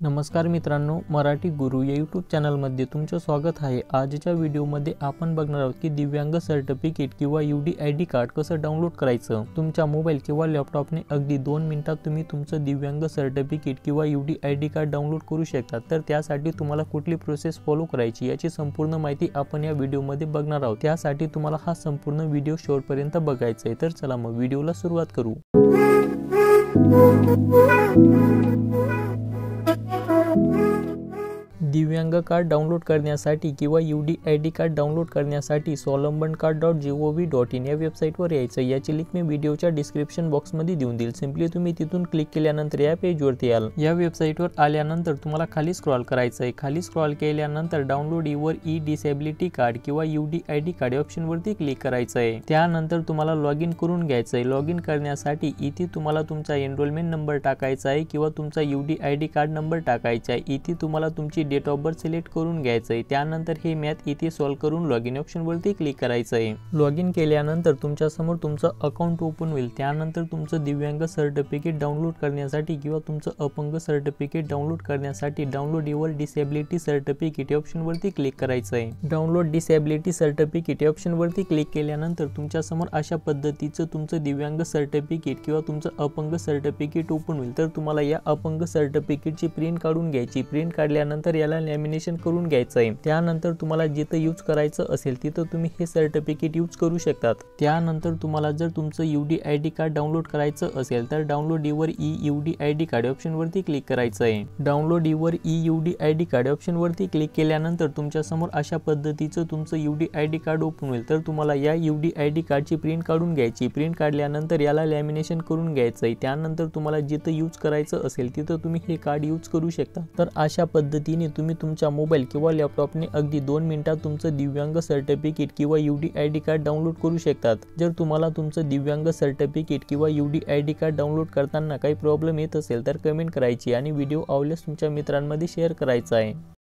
नमस्कार मित्रांनो, मराठी गुरु या यूट्यूब चॅनलमध्ये तुमचं स्वागत आहे। आजच्या व्हिडिओमध्ये आपण बघणार आहोत की दिव्यांग सर्टिफिकेट किंवा UDID कार्ड कसं डाउनलोड करायचं। तुमच्या मोबाईल किंवा लॅपटॉपने अगदी 2 मिनिटात तुम्ही तुमचं दिव्यांग सर्टिफिकेट किंवा UDID कार्ड डाउनलोड करू शकता। तर त्यासाठी तुम्हाला कुठली प्रोसेस फॉलो करायची याची संपूर्ण माहिती आपण या व्हिडिओमध्ये बघणार आहोत। त्यासाठी तुम्हाला हा संपूर्ण व्हिडिओ शेवटपर्यंत बघायचा आहे। तर चला मग व्हिडिओला सुरुवात करू। दिव्यांग कार्ड डाउनलोड करण्यासाठी किंवा UDID कार्ड डाउनलोड करण्यासाठी स्वावलंबनकार्ड.gov.in या वेबसाईटवर यायचं। याची लिंक मी व्हिडिओच्या डिस्क्रिप्शन बॉक्समध्ये देऊन देईल। सिंपली तुम्ही तिथून क्लिक केल्यानंतर या पेजवरती याल। या वेबसाईटवर आल्यानंतर तुम्हाला खाली स्क्रॉल करायचं आहे। खाली स्क्रॉल केल्यानंतर डाउनलोड युअर डिसेबिलिटी कार्ड किंवा UDID कार्ड या ऑप्शनवरती क्लिक करायचं आहे। त्यानंतर तुम्हाला लॉग इन करून घ्यायचं आहे। लॉग इन करण्यासाठी इथे तुम्हाला तुमचा एनरोलमेंट नंबर टाकायचा आहे किंवा तुमचा UDID कार्ड नंबर टाकायचा आहे। इथे तुम्हाला तुमची डेट ऑफ बर्थ सिलेक्ट करून घ्यायचं आहे। त्यानंतर हे मॅथ इथे सॉल्व करून लॉग इन ऑप्शन वरती क्लिक करायचं आहे। लॉग इन केल्यानंतर तुमच्या समोर तुमचं अकाउंट ओपन होईल। त्यानंतर तुमचं दिव्यांग सर्टिफिकेट डाउनलोड करण्यासाठी किंवा तुमचं अपंग सर्टिफिकेट डाउनलोड करण्यासाठी डाउनलोड युअर डिसेबिलिटी सर्टिफिकेट या ऑप्शन वरती क्लिक करायचं आहे। डाउनलोड डिसेबिलिटी सर्टिफिकेट या ऑप्शन वरती क्लिक केल्यानंतर तुमच्या समोर अशा पद्धतीचं तुमचं दिव्यांग सर्टिफिकेट किंवा तुमचं अपंग सर्टिफिकेट ओपन होईल। तर तुम्हाला या अपंग सर्टिफिकेटची प्रिंट काढून घ्यायची। प्रिंट काढल्यानंतर याला लॅमिनेशन करून घ्यायचं आहे। त्यानंतर तुम्हाला जिथं यूज करायचं असेल तिथं तुम्ही हे सर्टिफिकेट यूज करू शकतात। त्यानंतर तुम्हाला जर तुमचं UDID कार्ड डाउनलोड करायचं असेल तर download your UDID card option वरती क्लिक करायचं आहे। Download your UDID card option वरती क्लिक केल्यानंतर तुमच्या समोर अशा पद्धतीचं तुमचं UDID कार्ड ओपन होईल। तर तुम्हाला या UDID कार्डची प्रिंट काढून घ्यायची। प्रिंट काढल्यानंतर याला लॅमिनेशन करून घ्यायचं आहे। त्यानंतर तुम्हाला जिथं यूज करायचं असेल तिथं तुम्ही हे कार्ड यूज करू शकता। तर अशा पद्धतीने तुम्ही तुमच्या मोबाईल किंवा लॅपटॉपने अगदी 2 मिनिटात तुमचं दिव्यांग सर्टिफिकेट किंवा UDID कार्ड डाउनलोड करू शकतात। जर तुम्हाला तुमचं दिव्यांग सर्टिफिकेट किंवा UDID कार्ड डाउनलोड करताना काही प्रॉब्लेम येत असेल तर कमेंट करायची आणि व्हिडिओ आवडल्यास तुमच्या मित्रांमध्ये शेअर करायचा आहे।